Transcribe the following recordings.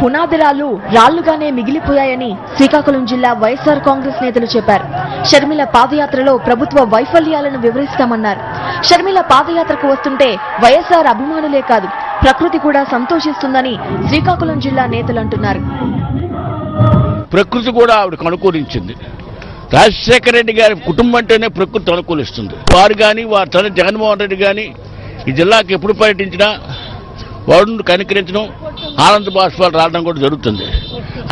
పునాదిరాలు రాళ్లుగానే మిగిలిపోయాయని శ్రీకాకుళం జిల్లా వైఎస్ఆర్ కాంగ్రెస్ నేతలు చెప్పారు. షర్మిల పాదయాత్రలో ప్రభుత్వ వైఫల్యాలను వివరిస్తామన్నారు. షర్మిల పాదయాత్రకు వస్తుంటే వైఎస్ఆర్ అభిమానులే కాదు, ప్రకృతి కూడా సంతోషిస్తుందని శ్రీకాకుళం జిల్లా నేతలు అంటున్నారు. ప్రకృతి కూడా ఆవిడకు అనుకూలించింది. రాజశేఖర రెడ్డి గారి కుటుంబం అంటేనే ప్రకృతి అనుకూలిస్తుంది. వారు కానీ వారి తల్లి జగన్మోహన్ రెడ్డి కానీ ఈ జిల్లాకి ఎప్పుడు పర్యటించినా వాడును కనికరించడం, ఆనంద బాష్పాలు రావడం కూడా జరుగుతుంది.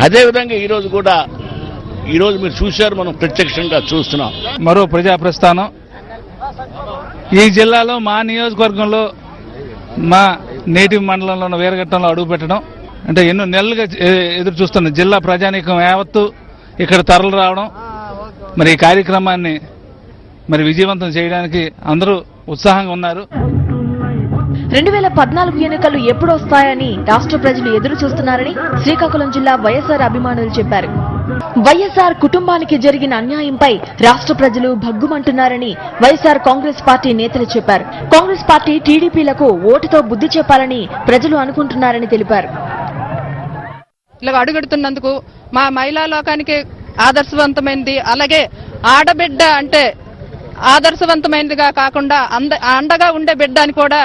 అదేవిధంగా ఈరోజు మీరు చూశారు, మనం ప్రత్యక్షంగా చూస్తున్నాం. మరో ప్రజా ప్రస్థానం ఈ జిల్లాలో మా నియోజకవర్గంలో మా నేటివ్ మండలంలో వీరఘట్టంలో అడుగు పెట్టడం అంటే ఎన్నో నెలలుగా ఎదురు చూస్తున్న జిల్లా ప్రజానీకం యావత్తు ఇక్కడ తరలి రావడం, మరి ఈ కార్యక్రమాన్ని మరి విజయవంతం చేయడానికి అందరూ ఉత్సాహంగా ఉన్నారు. 2014 ఎన్నికలు ఎప్పుడొస్తాయని రాష్ట్ర ప్రజలు ఎదురు చూస్తున్నారని శ్రీకాకుళం జిల్లా వైఎస్ఆర్ అభిమానులు చెప్పారు. వైఎస్ఆర్ కుటుంబానికి జరిగిన అన్యాయంపై రాష్ట్ర ప్రజలు భగ్గుమంటున్నారని వైఎస్ఆర్ కాంగ్రెస్ పార్టీ నేతలు చెప్పారు. కాంగ్రెస్ పార్టీ టీడీపీలకు ఓటుతో బుద్ధి చెప్పాలని ప్రజలు అనుకుంటున్నారని తెలిపారు. ఇలా అడుగెడుతున్నందుకు మా మహిళా లోకానికి ఆదర్శవంతమైనది, అలాగే ఆడబిడ్డ అంటే ఆదర్శవంతమైనదిగా కాకుండా అండగా ఉండే బిడ్డ అని కూడా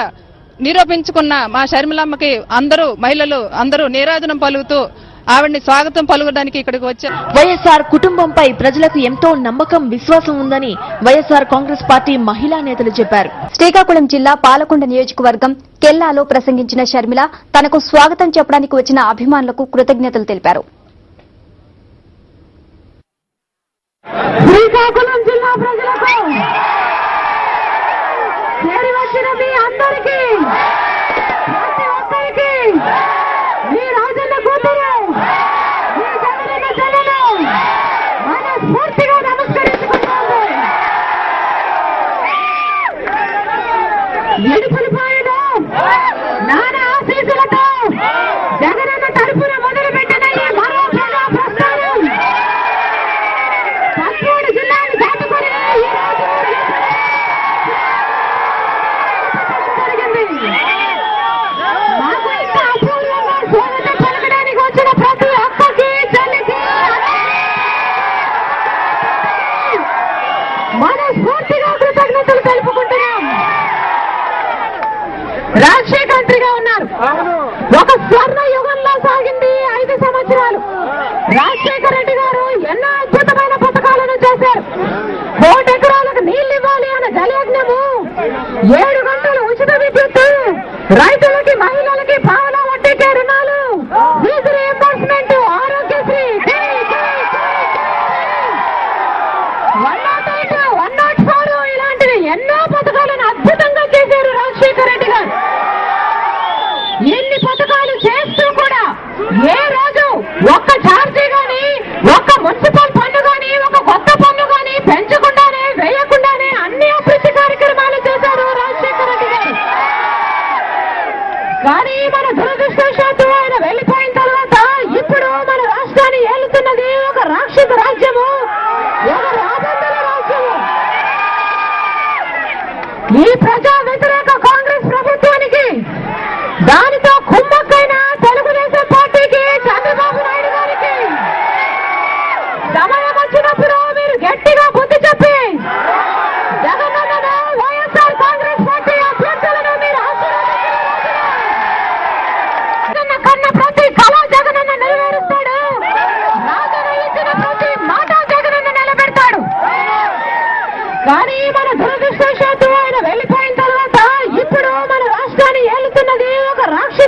నిరూపించుకున్న మా షర్మిలమ్మకి అందరూ మహిళలు అందరూ నీరాజనం పలుకుతూ ఆవిడ్ని స్వాగతం పలుకడానికి ఇక్కడికి వచ్చారు. వైఎస్ఆర్ కుటుంబంపై ప్రజలకు ఎంతో నమ్మకం, విశ్వాసం ఉందని వైఎస్ఆర్ కాంగ్రెస్ పార్టీ మహిళా నేతలు చెప్పారు. శ్రీకాకుళం జిల్లా పాలకొండ నియోజకవర్గం కెల్లాలో ప్రసంగించిన షర్మిల తనకు స్వాగతం చెప్పడానికి వచ్చిన అభిమానులకు కృతజ్ఞతలు తెలిపారు. శ్రీకాకుళం జిల్లా ప్రజలకు చేరి వచ్చిన మీ అందరికీ, ప్రతి ఒక్కరికి మీ రాజన్న కూతురు, మీ జగనన్న చెల్లెలు మనస్ఫూర్తిగా నమస్కరించుకుంటాము. ఎడుపులపాయను నాన్న ఆశీస్సులతో జగనన్న తరపున మొదలుపెట్టిన ఈ మరో ప్రజా ప్రస్థానం పదమూడు జిల్లాలు దాటుకుని ఈ రోజు జరిగింది. మాకు ఇంత అపూర్వంగా స్వాగతం పలకడానికి వచ్చిన ప్రతి ఒక్కరికి, చెల్లికి మనస్ఫూర్తిగా కృతజ్ఞతలు తెలుపుకుంటున్నాం. రాజశేఖరంగా ఉన్నారు. ఒక స్వర్ణ యుగంలో సాగింది 5 సంవత్సరాలు. రాజశేఖర రెడ్డి గారు ఎన్నో అద్భుతమైన పథకాలను చేశారు. 1 ఎకరాలకు నీళ్లు ఇవ్వాలి అన్న జలయజ్ఞము, 7 గంటలు ఉచిత విద్యుత్తు, రైతులకి మహిళలకి పావలా వడ్డీకే రుణాలు, ఫీజు రీయింబర్స్మెంట్, ఆరోగ్యశ్రీ, 108, 104 ఇలాంటివి ఎన్నో పథకాలను అద్భుతంగా చేశారు రాజశేఖర రెడ్డి గారు. ఎన్ని పథకాలు చేస్తూ కూడా ఏ రోజు ఒక్క ఛార్జీ గాని, ఒక్క మున్సిపల్ పన్ను గాని, ఒక కొత్త పన్ను గాని పెంచకుండానే, వేయకుండానే అన్ని అభివృద్ధి కార్యక్రమాలు చేశారు రాజశేఖర రెడ్డి గారు. కానీ మన దురదృష్టవశాత్తు ఆయన వెళ్లిపోయిన తర్వాత ఇప్పుడు మన రాష్ట్రాన్ని ఏలుతున్నది ఒక రాక్షస రాజ్యము, ఒక రాబందుల రాజ్యము. ఈ ప్రజా వ్యతిరేక కాంగ్రెస్ ప్రభుత్వానికి, దానితో కుమ్మక్కైన తెలుగుదేశం పార్టీకి, చంద్రబాబు నాయుడు గారికి సమయం వచ్చినప్పుడు మీరు గట్టిగా బుద్ధి చెప్పి జగనన్నను, వైఎస్ఆర్ కాంగ్రెస్ పార్టీ అభ్యర్థులను మీరు ఆశీర్వదించిన కన్న ప్రతి కళ జగనన్న నెరవేరుస్తాడు. నాదన ఇచ్చిన ప్రతి మాట జగనన్న నిలబెడతాడు. కానీ మన దురదృష్టవశాత్తు ఆయన వెళ్లిపోయిన తర్వాత ఇప్పుడు మన రాష్ట్రాన్ని ఏలుతున్నది ఒక రాక్షస